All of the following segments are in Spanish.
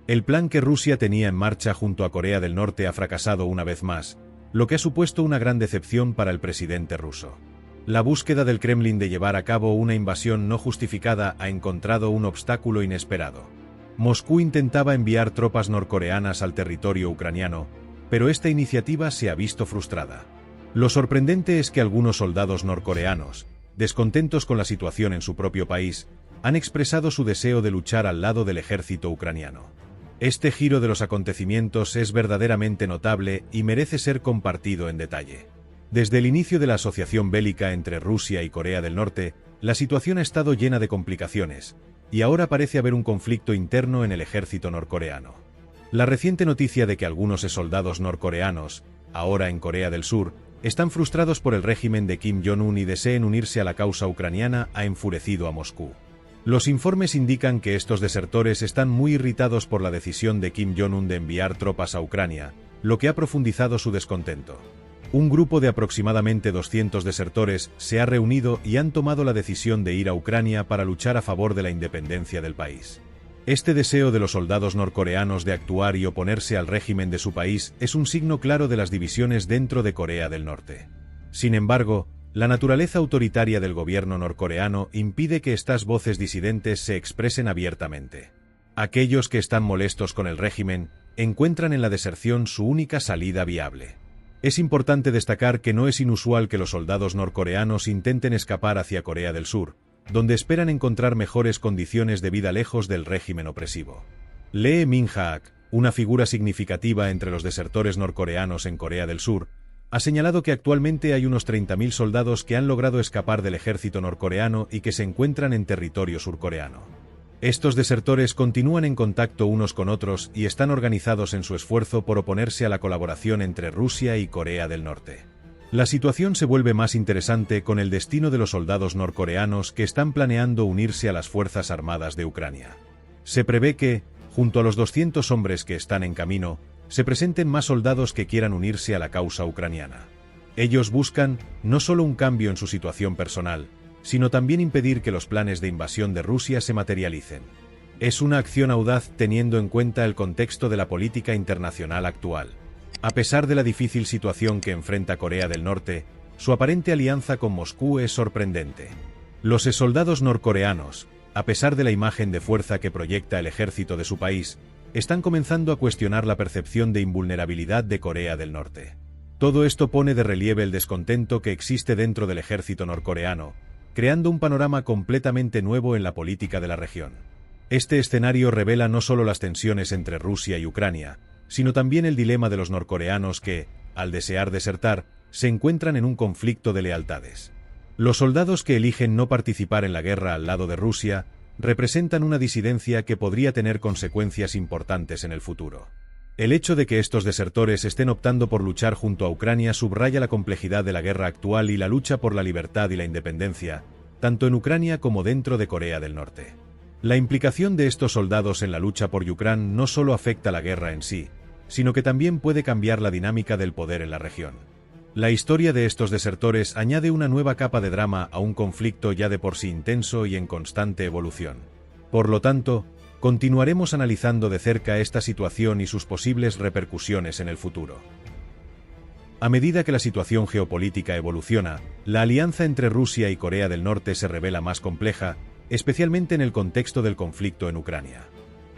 El plan que Rusia tenía en marcha junto a Corea del Norte ha fracasado una vez más, lo que ha supuesto una gran decepción para el presidente ruso. La búsqueda del Kremlin de llevar a cabo una invasión no justificada ha encontrado un obstáculo inesperado. Moscú intentaba enviar tropas norcoreanas al territorio ucraniano, pero esta iniciativa se ha visto frustrada. Lo sorprendente es que algunos soldados norcoreanos, descontentos con la situación en su propio país, han expresado su deseo de luchar al lado del ejército ucraniano. Este giro de los acontecimientos es verdaderamente notable y merece ser compartido en detalle. Desde el inicio de la asociación bélica entre Rusia y Corea del Norte, la situación ha estado llena de complicaciones, y ahora parece haber un conflicto interno en el ejército norcoreano. La reciente noticia de que algunos soldados norcoreanos, ahora en Corea del Sur, están frustrados por el régimen de Kim Jong-un y deseen unirse a la causa ucraniana ha enfurecido a Moscú. Los informes indican que estos desertores están muy irritados por la decisión de Kim Jong-un de enviar tropas a Ucrania, lo que ha profundizado su descontento. Un grupo de aproximadamente 200 desertores se ha reunido y han tomado la decisión de ir a Ucrania para luchar a favor de la independencia del país. Este deseo de los soldados norcoreanos de actuar y oponerse al régimen de su país es un signo claro de las divisiones dentro de Corea del Norte. Sin embargo, la naturaleza autoritaria del gobierno norcoreano impide que estas voces disidentes se expresen abiertamente. Aquellos que están molestos con el régimen encuentran en la deserción su única salida viable. Es importante destacar que no es inusual que los soldados norcoreanos intenten escapar hacia Corea del Sur, donde esperan encontrar mejores condiciones de vida lejos del régimen opresivo. Lee Min-haak, una figura significativa entre los desertores norcoreanos en Corea del Sur, ha señalado que actualmente hay unos 30.000 soldados que han logrado escapar del ejército norcoreano y que se encuentran en territorio surcoreano. Estos desertores continúan en contacto unos con otros y están organizados en su esfuerzo por oponerse a la colaboración entre Rusia y Corea del Norte. La situación se vuelve más interesante con el destino de los soldados norcoreanos que están planeando unirse a las Fuerzas Armadas de Ucrania. Se prevé que, junto a los 200 hombres que están en camino, se presenten más soldados que quieran unirse a la causa ucraniana. Ellos buscan no solo un cambio en su situación personal, sino también impedir que los planes de invasión de Rusia se materialicen. Es una acción audaz teniendo en cuenta el contexto de la política internacional actual. A pesar de la difícil situación que enfrenta Corea del Norte, su aparente alianza con Moscú es sorprendente. Los soldados norcoreanos, a pesar de la imagen de fuerza que proyecta el ejército de su país, están comenzando a cuestionar la percepción de invulnerabilidad de Corea del Norte. Todo esto pone de relieve el descontento que existe dentro del ejército norcoreano, creando un panorama completamente nuevo en la política de la región. Este escenario revela no solo las tensiones entre Rusia y Ucrania, sino también el dilema de los norcoreanos que, al desear desertar, se encuentran en un conflicto de lealtades. Los soldados que eligen no participar en la guerra al lado de Rusia representan una disidencia que podría tener consecuencias importantes en el futuro. El hecho de que estos desertores estén optando por luchar junto a Ucrania subraya la complejidad de la guerra actual y la lucha por la libertad y la independencia, tanto en Ucrania como dentro de Corea del Norte. La implicación de estos soldados en la lucha por Ucrania no solo afecta la guerra en sí, sino que también puede cambiar la dinámica del poder en la región. La historia de estos desertores añade una nueva capa de drama a un conflicto ya de por sí intenso y en constante evolución. Por lo tanto, continuaremos analizando de cerca esta situación y sus posibles repercusiones en el futuro. A medida que la situación geopolítica evoluciona, la alianza entre Rusia y Corea del Norte se revela más compleja, especialmente en el contexto del conflicto en Ucrania.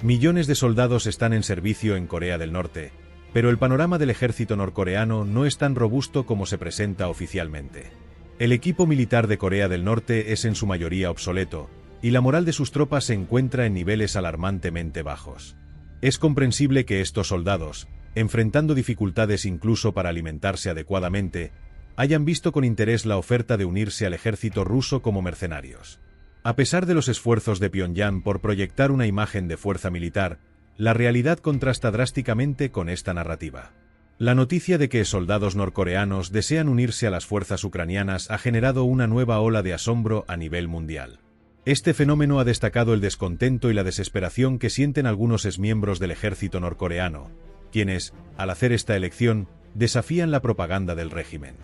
Millones de soldados están en servicio en Corea del Norte, pero el panorama del ejército norcoreano no es tan robusto como se presenta oficialmente. El equipo militar de Corea del Norte es en su mayoría obsoleto, y la moral de sus tropas se encuentra en niveles alarmantemente bajos. Es comprensible que estos soldados, enfrentando dificultades incluso para alimentarse adecuadamente, hayan visto con interés la oferta de unirse al ejército ruso como mercenarios. A pesar de los esfuerzos de Pyongyang por proyectar una imagen de fuerza militar, la realidad contrasta drásticamente con esta narrativa. La noticia de que soldados norcoreanos desean unirse a las fuerzas ucranianas ha generado una nueva ola de asombro a nivel mundial. Este fenómeno ha destacado el descontento y la desesperación que sienten algunos exmiembros del ejército norcoreano, quienes, al hacer esta elección, desafían la propaganda del régimen.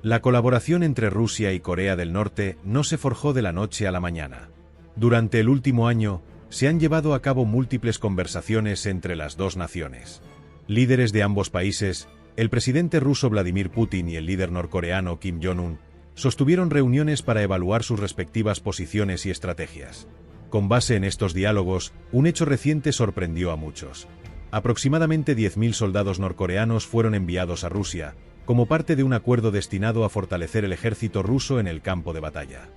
La colaboración entre Rusia y Corea del Norte no se forjó de la noche a la mañana. Durante el último año, se han llevado a cabo múltiples conversaciones entre las dos naciones. Líderes de ambos países, el presidente ruso Vladimir Putin y el líder norcoreano Kim Jong-un, sostuvieron reuniones para evaluar sus respectivas posiciones y estrategias. Con base en estos diálogos, un hecho reciente sorprendió a muchos. Aproximadamente 10.000 soldados norcoreanos fueron enviados a Rusia, como parte de un acuerdo destinado a fortalecer el ejército ruso en el campo de batalla.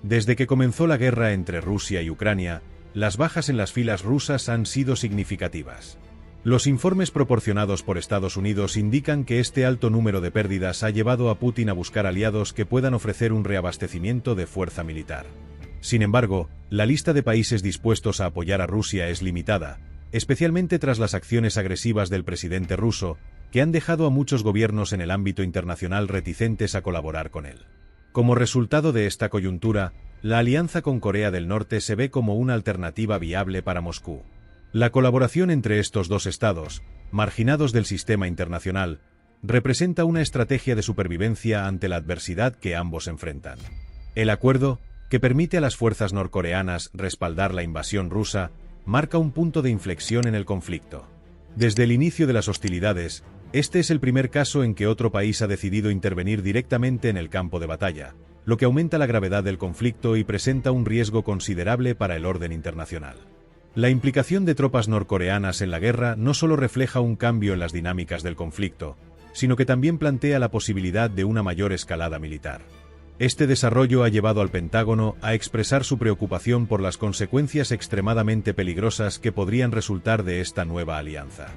Desde que comenzó la guerra entre Rusia y Ucrania, las bajas en las filas rusas han sido significativas. Los informes proporcionados por Estados Unidos indican que este alto número de pérdidas ha llevado a Putin a buscar aliados que puedan ofrecer un reabastecimiento de fuerza militar. Sin embargo, la lista de países dispuestos a apoyar a Rusia es limitada, especialmente tras las acciones agresivas del presidente ruso, que han dejado a muchos gobiernos en el ámbito internacional reticentes a colaborar con él. Como resultado de esta coyuntura, la alianza con Corea del Norte se ve como una alternativa viable para Moscú. La colaboración entre estos dos estados, marginados del sistema internacional, representa una estrategia de supervivencia ante la adversidad que ambos enfrentan. El acuerdo, que permite a las fuerzas norcoreanas respaldar la invasión rusa, marca un punto de inflexión en el conflicto. Desde el inicio de las hostilidades, este es el primer caso en que otro país ha decidido intervenir directamente en el campo de batalla, lo que aumenta la gravedad del conflicto y presenta un riesgo considerable para el orden internacional. La implicación de tropas norcoreanas en la guerra no solo refleja un cambio en las dinámicas del conflicto, sino que también plantea la posibilidad de una mayor escalada militar. Este desarrollo ha llevado al Pentágono a expresar su preocupación por las consecuencias extremadamente peligrosas que podrían resultar de esta nueva alianza.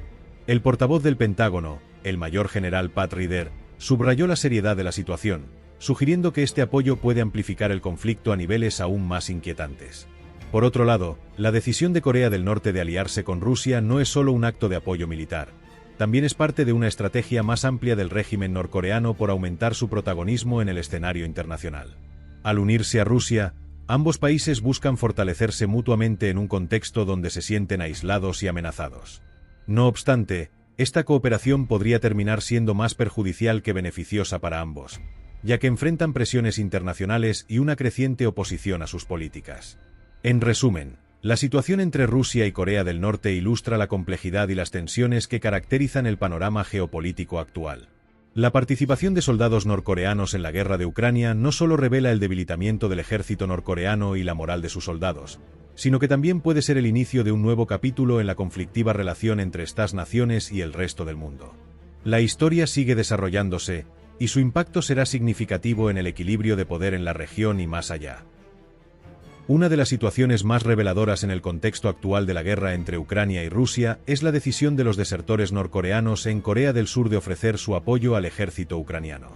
El portavoz del Pentágono, el mayor general Pat Ryder, subrayó la seriedad de la situación, sugiriendo que este apoyo puede amplificar el conflicto a niveles aún más inquietantes. Por otro lado, la decisión de Corea del Norte de aliarse con Rusia no es solo un acto de apoyo militar, también es parte de una estrategia más amplia del régimen norcoreano por aumentar su protagonismo en el escenario internacional. Al unirse a Rusia, ambos países buscan fortalecerse mutuamente en un contexto donde se sienten aislados y amenazados. No obstante, esta cooperación podría terminar siendo más perjudicial que beneficiosa para ambos, ya que enfrentan presiones internacionales y una creciente oposición a sus políticas. En resumen, la situación entre Rusia y Corea del Norte ilustra la complejidad y las tensiones que caracterizan el panorama geopolítico actual. La participación de soldados norcoreanos en la guerra de Ucrania no solo revela el debilitamiento del ejército norcoreano y la moral de sus soldados, sino que también puede ser el inicio de un nuevo capítulo en la conflictiva relación entre estas naciones y el resto del mundo. La historia sigue desarrollándose, y su impacto será significativo en el equilibrio de poder en la región y más allá. Una de las situaciones más reveladoras en el contexto actual de la guerra entre Ucrania y Rusia es la decisión de los desertores norcoreanos en Corea del Sur de ofrecer su apoyo al ejército ucraniano.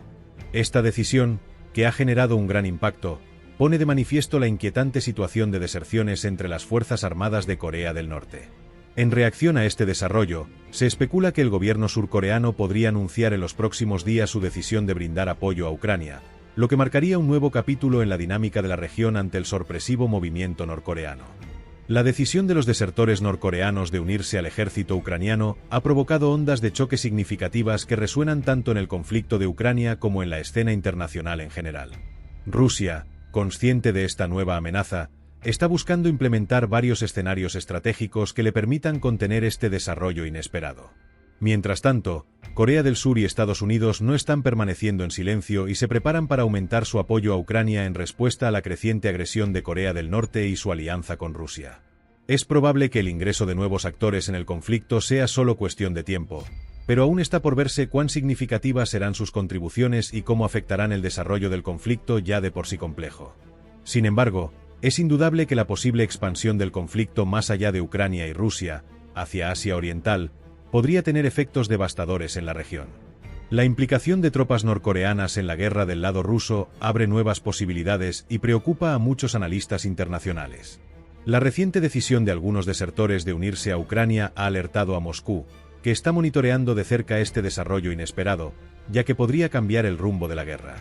Esta decisión, que ha generado un gran impacto, pone de manifiesto la inquietante situación de deserciones entre las Fuerzas Armadas de Corea del Norte. En reacción a este desarrollo, se especula que el gobierno surcoreano podría anunciar en los próximos días su decisión de brindar apoyo a Ucrania, lo que marcaría un nuevo capítulo en la dinámica de la región ante el sorpresivo movimiento norcoreano. La decisión de los desertores norcoreanos de unirse al ejército ucraniano ha provocado ondas de choque significativas que resuenan tanto en el conflicto de Ucrania como en la escena internacional en general. Rusia, consciente de esta nueva amenaza, está buscando implementar varios escenarios estratégicos que le permitan contener este desarrollo inesperado. Mientras tanto, Corea del Sur y Estados Unidos no están permaneciendo en silencio y se preparan para aumentar su apoyo a Ucrania en respuesta a la creciente agresión de Corea del Norte y su alianza con Rusia. Es probable que el ingreso de nuevos actores en el conflicto sea solo cuestión de tiempo, pero aún está por verse cuán significativas serán sus contribuciones y cómo afectarán el desarrollo del conflicto ya de por sí complejo. Sin embargo, es indudable que la posible expansión del conflicto más allá de Ucrania y Rusia, hacia Asia Oriental, podría tener efectos devastadores en la región. La implicación de tropas norcoreanas en la guerra del lado ruso abre nuevas posibilidades y preocupa a muchos analistas internacionales. La reciente decisión de algunos desertores de unirse a Ucrania ha alertado a Moscú, que está monitoreando de cerca este desarrollo inesperado, ya que podría cambiar el rumbo de la guerra.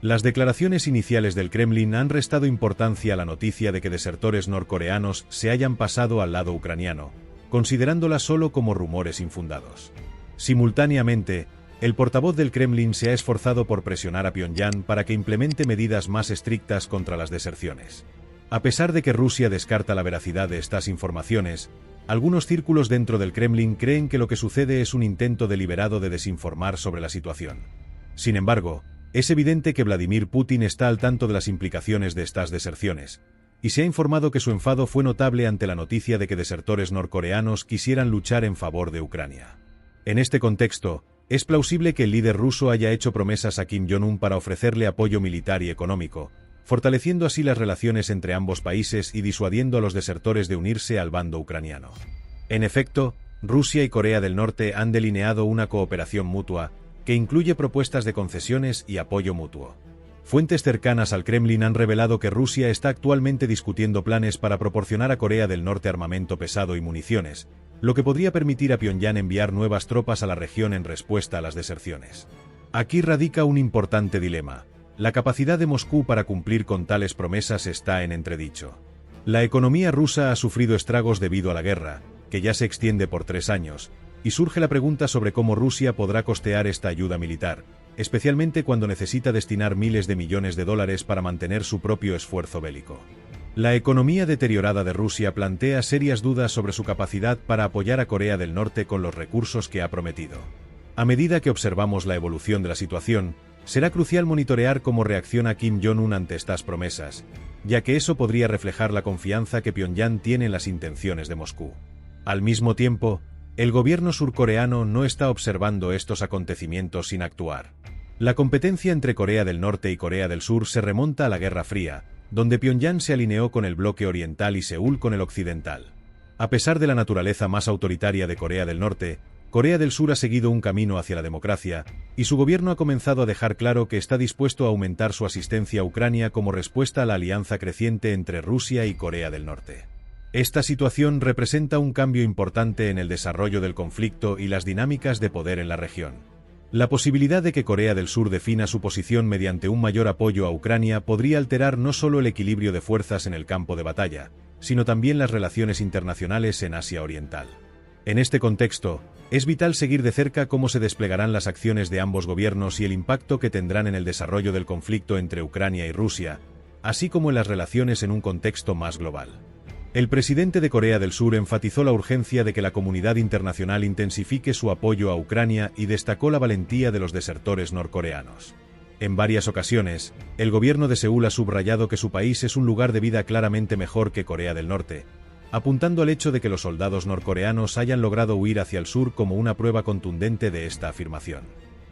Las declaraciones iniciales del Kremlin han restado importancia a la noticia de que desertores norcoreanos se hayan pasado al lado ucraniano, considerándola solo como rumores infundados. Simultáneamente, el portavoz del Kremlin se ha esforzado por presionar a Pyongyang para que implemente medidas más estrictas contra las deserciones. A pesar de que Rusia descarta la veracidad de estas informaciones, algunos círculos dentro del Kremlin creen que lo que sucede es un intento deliberado de desinformar sobre la situación. Sin embargo, es evidente que Vladimir Putin está al tanto de las implicaciones de estas deserciones, y se ha informado que su enfado fue notable ante la noticia de que desertores norcoreanos quisieran luchar en favor de Ucrania. En este contexto, es plausible que el líder ruso haya hecho promesas a Kim Jong-un para ofrecerle apoyo militar y económico, fortaleciendo así las relaciones entre ambos países y disuadiendo a los desertores de unirse al bando ucraniano. En efecto, Rusia y Corea del Norte han delineado una cooperación mutua, que incluye propuestas de concesiones y apoyo mutuo. Fuentes cercanas al Kremlin han revelado que Rusia está actualmente discutiendo planes para proporcionar a Corea del Norte armamento pesado y municiones, lo que podría permitir a Pyongyang enviar nuevas tropas a la región en respuesta a las deserciones. Aquí radica un importante dilema. La capacidad de Moscú para cumplir con tales promesas está en entredicho. La economía rusa ha sufrido estragos debido a la guerra, que ya se extiende por 3 años, y surge la pregunta sobre cómo Rusia podrá costear esta ayuda militar, especialmente cuando necesita destinar miles de millones de dólares para mantener su propio esfuerzo bélico. La economía deteriorada de Rusia plantea serias dudas sobre su capacidad para apoyar a Corea del Norte con los recursos que ha prometido. A medida que observamos la evolución de la situación, será crucial monitorear cómo reacciona Kim Jong-un ante estas promesas, ya que eso podría reflejar la confianza que Pyongyang tiene en las intenciones de Moscú. Al mismo tiempo, el gobierno surcoreano no está observando estos acontecimientos sin actuar. La competencia entre Corea del Norte y Corea del Sur se remonta a la Guerra Fría, donde Pyongyang se alineó con el bloque oriental y Seúl con el occidental. A pesar de la naturaleza más autoritaria de Corea del Norte, Corea del Sur ha seguido un camino hacia la democracia, y su gobierno ha comenzado a dejar claro que está dispuesto a aumentar su asistencia a Ucrania como respuesta a la alianza creciente entre Rusia y Corea del Norte. Esta situación representa un cambio importante en el desarrollo del conflicto y las dinámicas de poder en la región. La posibilidad de que Corea del Sur defina su posición mediante un mayor apoyo a Ucrania podría alterar no solo el equilibrio de fuerzas en el campo de batalla, sino también las relaciones internacionales en Asia Oriental. En este contexto, es vital seguir de cerca cómo se desplegarán las acciones de ambos gobiernos y el impacto que tendrán en el desarrollo del conflicto entre Ucrania y Rusia, así como en las relaciones en un contexto más global. El presidente de Corea del Sur enfatizó la urgencia de que la comunidad internacional intensifique su apoyo a Ucrania y destacó la valentía de los desertores norcoreanos. En varias ocasiones, el gobierno de Seúl ha subrayado que su país es un lugar de vida claramente mejor que Corea del Norte, apuntando al hecho de que los soldados norcoreanos hayan logrado huir hacia el sur como una prueba contundente de esta afirmación.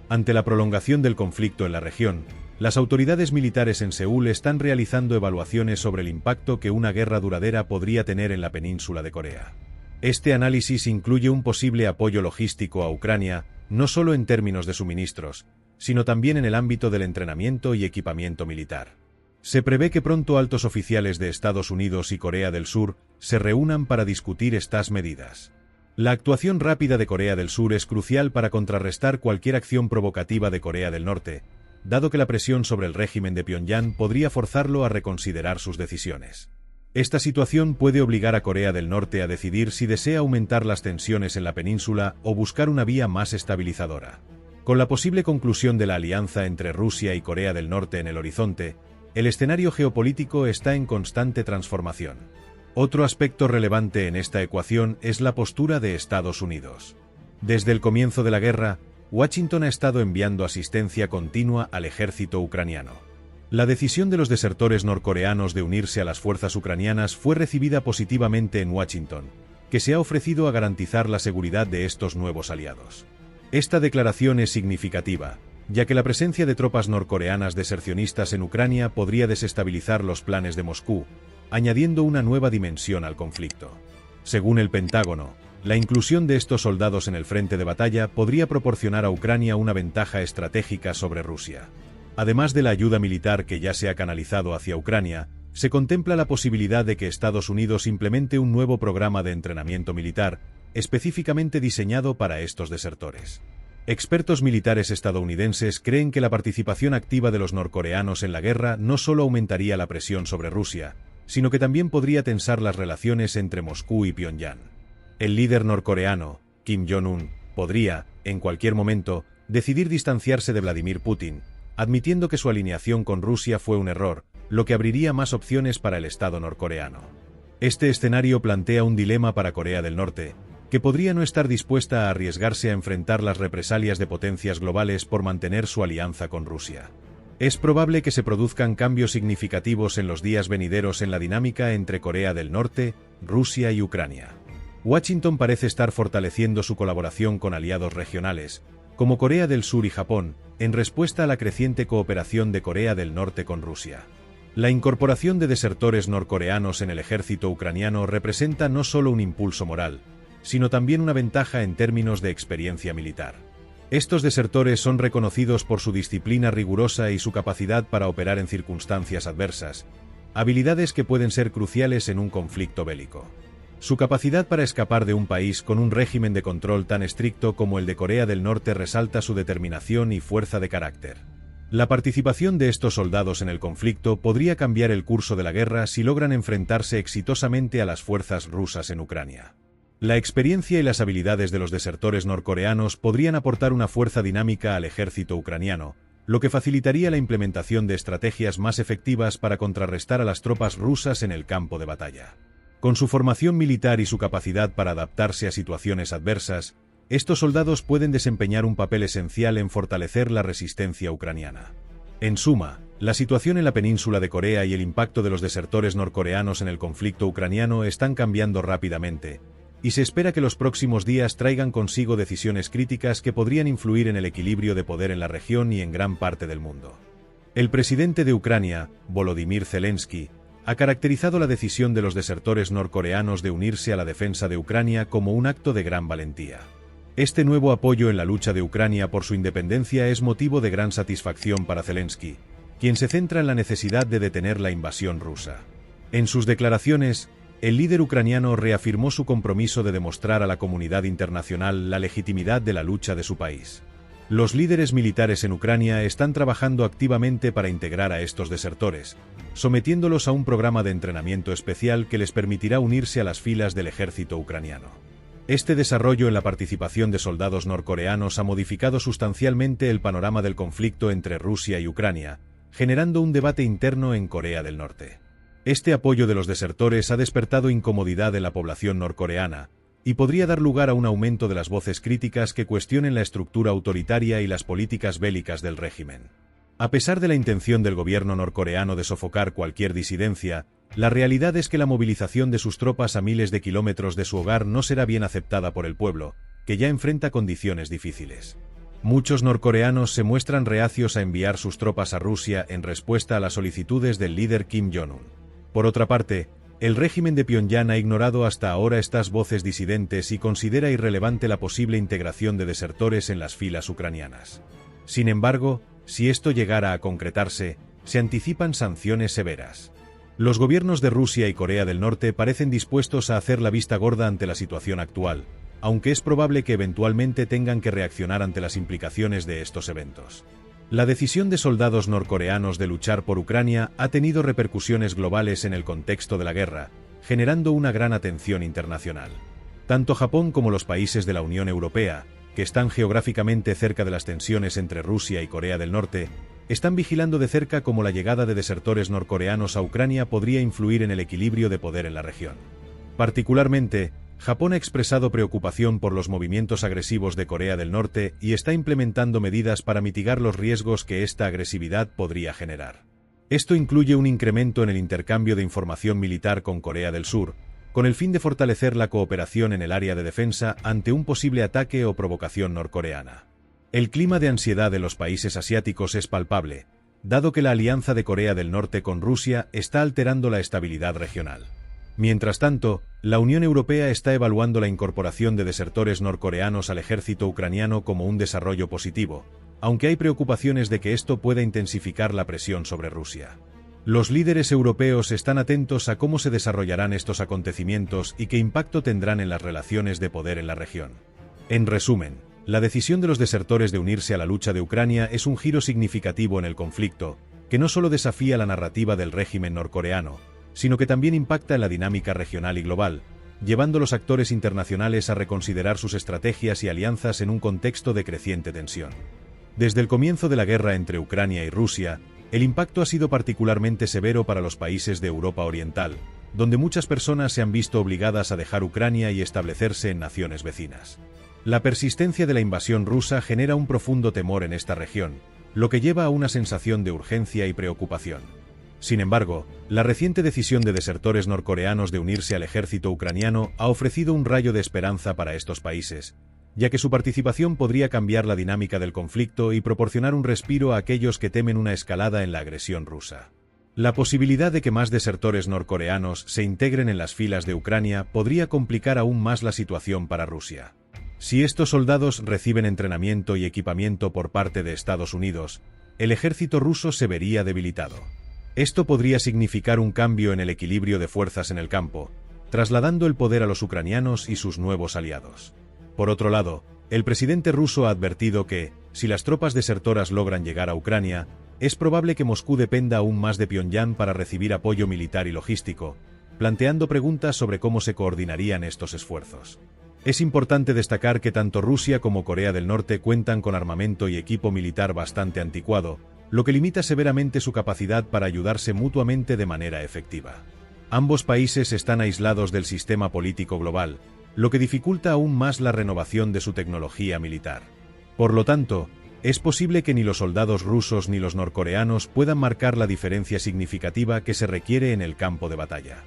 Ante la prolongación del conflicto en la región, las autoridades militares en Seúl están realizando evaluaciones sobre el impacto que una guerra duradera podría tener en la península de Corea. Este análisis incluye un posible apoyo logístico a Ucrania, no solo en términos de suministros, sino también en el ámbito del entrenamiento y equipamiento militar. Se prevé que pronto altos oficiales de Estados Unidos y Corea del Sur se reúnan para discutir estas medidas. La actuación rápida de Corea del Sur es crucial para contrarrestar cualquier acción provocativa de Corea del Norte, dado que la presión sobre el régimen de Pyongyang podría forzarlo a reconsiderar sus decisiones. Esta situación puede obligar a Corea del Norte a decidir si desea aumentar las tensiones en la península o buscar una vía más estabilizadora. Con la posible conclusión de la alianza entre Rusia y Corea del Norte en el horizonte, el escenario geopolítico está en constante transformación. Otro aspecto relevante en esta ecuación es la postura de Estados Unidos. Desde el comienzo de la guerra, Washington ha estado enviando asistencia continua al ejército ucraniano. La decisión de los desertores norcoreanos de unirse a las fuerzas ucranianas fue recibida positivamente en Washington, que se ha ofrecido a garantizar la seguridad de estos nuevos aliados. Esta declaración es significativa, ya que la presencia de tropas norcoreanas desercionistas en Ucrania podría desestabilizar los planes de Moscú, añadiendo una nueva dimensión al conflicto. Según el Pentágono, la inclusión de estos soldados en el frente de batalla podría proporcionar a Ucrania una ventaja estratégica sobre Rusia. Además de la ayuda militar que ya se ha canalizado hacia Ucrania, se contempla la posibilidad de que Estados Unidos implemente un nuevo programa de entrenamiento militar, específicamente diseñado para estos desertores. Expertos militares estadounidenses creen que la participación activa de los norcoreanos en la guerra no solo aumentaría la presión sobre Rusia, sino que también podría tensar las relaciones entre Moscú y Pyongyang. El líder norcoreano, Kim Jong-un, podría, en cualquier momento, decidir distanciarse de Vladimir Putin, admitiendo que su alineación con Rusia fue un error, lo que abriría más opciones para el Estado norcoreano. Este escenario plantea un dilema para Corea del Norte, que podría no estar dispuesta a arriesgarse a enfrentar las represalias de potencias globales por mantener su alianza con Rusia. Es probable que se produzcan cambios significativos en los días venideros en la dinámica entre Corea del Norte, Rusia y Ucrania. Washington parece estar fortaleciendo su colaboración con aliados regionales, como Corea del Sur y Japón, en respuesta a la creciente cooperación de Corea del Norte con Rusia. La incorporación de desertores norcoreanos en el ejército ucraniano representa no solo un impulso moral, sino también una ventaja en términos de experiencia militar. Estos desertores son reconocidos por su disciplina rigurosa y su capacidad para operar en circunstancias adversas, habilidades que pueden ser cruciales en un conflicto bélico. Su capacidad para escapar de un país con un régimen de control tan estricto como el de Corea del Norte resalta su determinación y fuerza de carácter. La participación de estos soldados en el conflicto podría cambiar el curso de la guerra si logran enfrentarse exitosamente a las fuerzas rusas en Ucrania. La experiencia y las habilidades de los desertores norcoreanos podrían aportar una fuerza dinámica al ejército ucraniano, lo que facilitaría la implementación de estrategias más efectivas para contrarrestar a las tropas rusas en el campo de batalla. Con su formación militar y su capacidad para adaptarse a situaciones adversas, estos soldados pueden desempeñar un papel esencial en fortalecer la resistencia ucraniana. En suma, la situación en la península de Corea y el impacto de los desertores norcoreanos en el conflicto ucraniano están cambiando rápidamente, y se espera que los próximos días traigan consigo decisiones críticas que podrían influir en el equilibrio de poder en la región y en gran parte del mundo. El presidente de Ucrania, Volodymyr Zelensky, ha caracterizado la decisión de los desertores norcoreanos de unirse a la defensa de Ucrania como un acto de gran valentía. Este nuevo apoyo en la lucha de Ucrania por su independencia es motivo de gran satisfacción para Zelensky, quien se centra en la necesidad de detener la invasión rusa. En sus declaraciones, el líder ucraniano reafirmó su compromiso de demostrar a la comunidad internacional la legitimidad de la lucha de su país. Los líderes militares en Ucrania están trabajando activamente para integrar a estos desertores, sometiéndolos a un programa de entrenamiento especial que les permitirá unirse a las filas del ejército ucraniano. Este desarrollo en la participación de soldados norcoreanos ha modificado sustancialmente el panorama del conflicto entre Rusia y Ucrania, generando un debate interno en Corea del Norte. Este apoyo de los desertores ha despertado incomodidad en la población norcoreana, y podría dar lugar a un aumento de las voces críticas que cuestionen la estructura autoritaria y las políticas bélicas del régimen. A pesar de la intención del gobierno norcoreano de sofocar cualquier disidencia, la realidad es que la movilización de sus tropas a miles de kilómetros de su hogar no será bien aceptada por el pueblo, que ya enfrenta condiciones difíciles. Muchos norcoreanos se muestran reacios a enviar sus tropas a Rusia en respuesta a las solicitudes del líder Kim Jong-un. Por otra parte, el régimen de Pyongyang ha ignorado hasta ahora estas voces disidentes y considera irrelevante la posible integración de desertores en las filas ucranianas. Sin embargo, si esto llegara a concretarse, se anticipan sanciones severas. Los gobiernos de Rusia y Corea del Norte parecen dispuestos a hacer la vista gorda ante la situación actual, aunque es probable que eventualmente tengan que reaccionar ante las implicaciones de estos eventos. La decisión de soldados norcoreanos de luchar por Ucrania ha tenido repercusiones globales en el contexto de la guerra, generando una gran atención internacional. Tanto Japón como los países de la Unión Europea, que están geográficamente cerca de las tensiones entre Rusia y Corea del Norte, están vigilando de cerca cómo la llegada de desertores norcoreanos a Ucrania podría influir en el equilibrio de poder en la región. Particularmente, Japón ha expresado preocupación por los movimientos agresivos de Corea del Norte y está implementando medidas para mitigar los riesgos que esta agresividad podría generar. Esto incluye un incremento en el intercambio de información militar con Corea del Sur, con el fin de fortalecer la cooperación en el área de defensa ante un posible ataque o provocación norcoreana. El clima de ansiedad de los países asiáticos es palpable, dado que la alianza de Corea del Norte con Rusia está alterando la estabilidad regional. Mientras tanto, la Unión Europea está evaluando la incorporación de desertores norcoreanos al ejército ucraniano como un desarrollo positivo, aunque hay preocupaciones de que esto pueda intensificar la presión sobre Rusia. Los líderes europeos están atentos a cómo se desarrollarán estos acontecimientos y qué impacto tendrán en las relaciones de poder en la región. En resumen, la decisión de los desertores de unirse a la lucha de Ucrania es un giro significativo en el conflicto, que no solo desafía la narrativa del régimen norcoreano, sino que también impacta en la dinámica regional y global, llevando a los actores internacionales a reconsiderar sus estrategias y alianzas en un contexto de creciente tensión. Desde el comienzo de la guerra entre Ucrania y Rusia, El impacto ha sido particularmente severo para los países de Europa Oriental, donde muchas personas se han visto obligadas a dejar Ucrania y establecerse en naciones vecinas. La persistencia de la invasión rusa genera un profundo temor en esta región, lo que lleva a una sensación de urgencia y preocupación. Sin embargo, la reciente decisión de desertores norcoreanos de unirse al ejército ucraniano ha ofrecido un rayo de esperanza para estos países, ya que su participación podría cambiar la dinámica del conflicto y proporcionar un respiro a aquellos que temen una escalada en la agresión rusa. La posibilidad de que más desertores norcoreanos se integren en las filas de Ucrania podría complicar aún más la situación para Rusia. Si estos soldados reciben entrenamiento y equipamiento por parte de Estados Unidos, el ejército ruso se vería debilitado. Esto podría significar un cambio en el equilibrio de fuerzas en el campo, trasladando el poder a los ucranianos y sus nuevos aliados. Por otro lado, el presidente ruso ha advertido que, si las tropas desertoras logran llegar a Ucrania, es probable que Moscú dependa aún más de Pyongyang para recibir apoyo militar y logístico, planteando preguntas sobre cómo se coordinarían estos esfuerzos. Es importante destacar que tanto Rusia como Corea del Norte cuentan con armamento y equipo militar bastante anticuado, lo que limita severamente su capacidad para ayudarse mutuamente de manera efectiva. Ambos países están aislados del sistema político global, lo que dificulta aún más la renovación de su tecnología militar. Por lo tanto, es posible que ni los soldados rusos ni los norcoreanos puedan marcar la diferencia significativa que se requiere en el campo de batalla.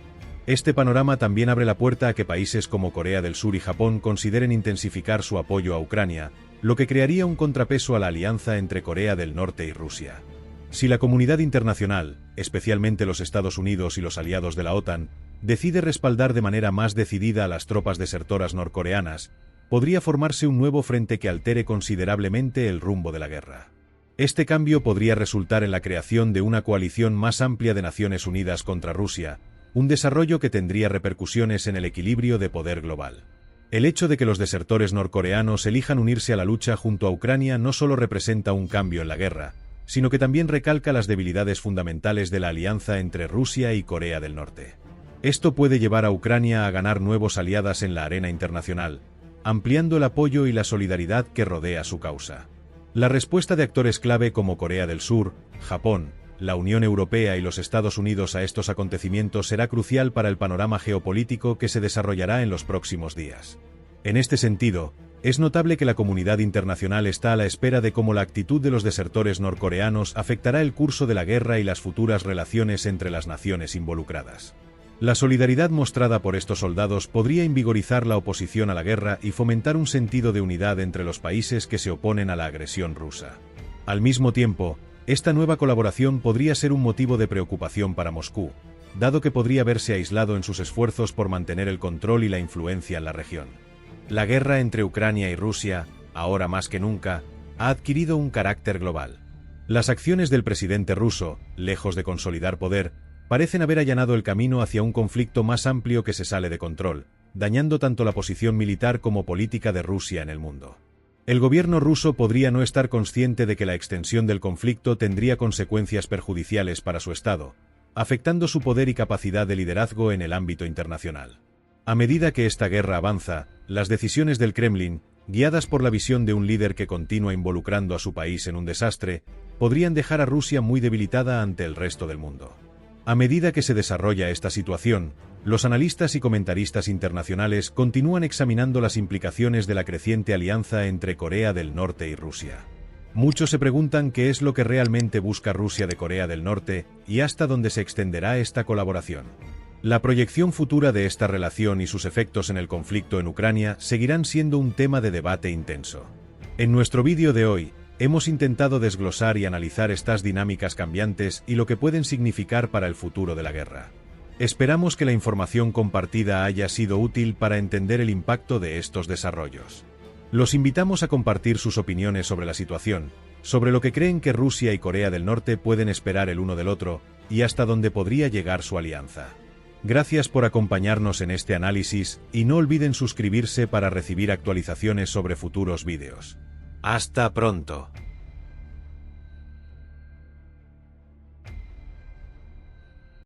Este panorama también abre la puerta a que países como Corea del Sur y Japón consideren intensificar su apoyo a Ucrania, lo que crearía un contrapeso a la alianza entre Corea del Norte y Rusia. Si la comunidad internacional, especialmente los Estados Unidos y los aliados de la OTAN, decide respaldar de manera más decidida a las tropas desertoras norcoreanas, podría formarse un nuevo frente que altere considerablemente el rumbo de la guerra. Este cambio podría resultar en la creación de una coalición más amplia de Naciones Unidas contra Rusia, un desarrollo que tendría repercusiones en el equilibrio de poder global. El hecho de que los desertores norcoreanos elijan unirse a la lucha junto a Ucrania no solo representa un cambio en la guerra, sino que también recalca las debilidades fundamentales de la alianza entre Rusia y Corea del Norte. Esto puede llevar a Ucrania a ganar nuevos aliados en la arena internacional, ampliando el apoyo y la solidaridad que rodea su causa. La respuesta de actores clave como Corea del Sur, Japón, la Unión Europea y los Estados Unidos a estos acontecimientos será crucial para el panorama geopolítico que se desarrollará en los próximos días. En este sentido, es notable que la comunidad internacional está a la espera de cómo la actitud de los desertores norcoreanos afectará el curso de la guerra y las futuras relaciones entre las naciones involucradas. La solidaridad mostrada por estos soldados podría invigorizar la oposición a la guerra y fomentar un sentido de unidad entre los países que se oponen a la agresión rusa. Al mismo tiempo, esta nueva colaboración podría ser un motivo de preocupación para Moscú, dado que podría verse aislado en sus esfuerzos por mantener el control y la influencia en la región. La guerra entre Ucrania y Rusia, ahora más que nunca, ha adquirido un carácter global. Las acciones del presidente ruso, lejos de consolidar poder, parecen haber allanado el camino hacia un conflicto más amplio que se sale de control, dañando tanto la posición militar como política de Rusia en el mundo. El gobierno ruso podría no estar consciente de que la extensión del conflicto tendría consecuencias perjudiciales para su Estado, afectando su poder y capacidad de liderazgo en el ámbito internacional. A medida que esta guerra avanza, las decisiones del Kremlin, guiadas por la visión de un líder que continúa involucrando a su país en un desastre, podrían dejar a Rusia muy debilitada ante el resto del mundo. A medida que se desarrolla esta situación, los analistas y comentaristas internacionales continúan examinando las implicaciones de la creciente alianza entre Corea del Norte y Rusia. Muchos se preguntan qué es lo que realmente busca Rusia de Corea del Norte y hasta dónde se extenderá esta colaboración. La proyección futura de esta relación y sus efectos en el conflicto en Ucrania seguirán siendo un tema de debate intenso. En nuestro vídeo de hoy, hemos intentado desglosar y analizar estas dinámicas cambiantes y lo que pueden significar para el futuro de la guerra. Esperamos que la información compartida haya sido útil para entender el impacto de estos desarrollos. Los invitamos a compartir sus opiniones sobre la situación, sobre lo que creen que Rusia y Corea del Norte pueden esperar el uno del otro, y hasta dónde podría llegar su alianza. Gracias por acompañarnos en este análisis, y no olviden suscribirse para recibir actualizaciones sobre futuros vídeos. ¡Hasta pronto!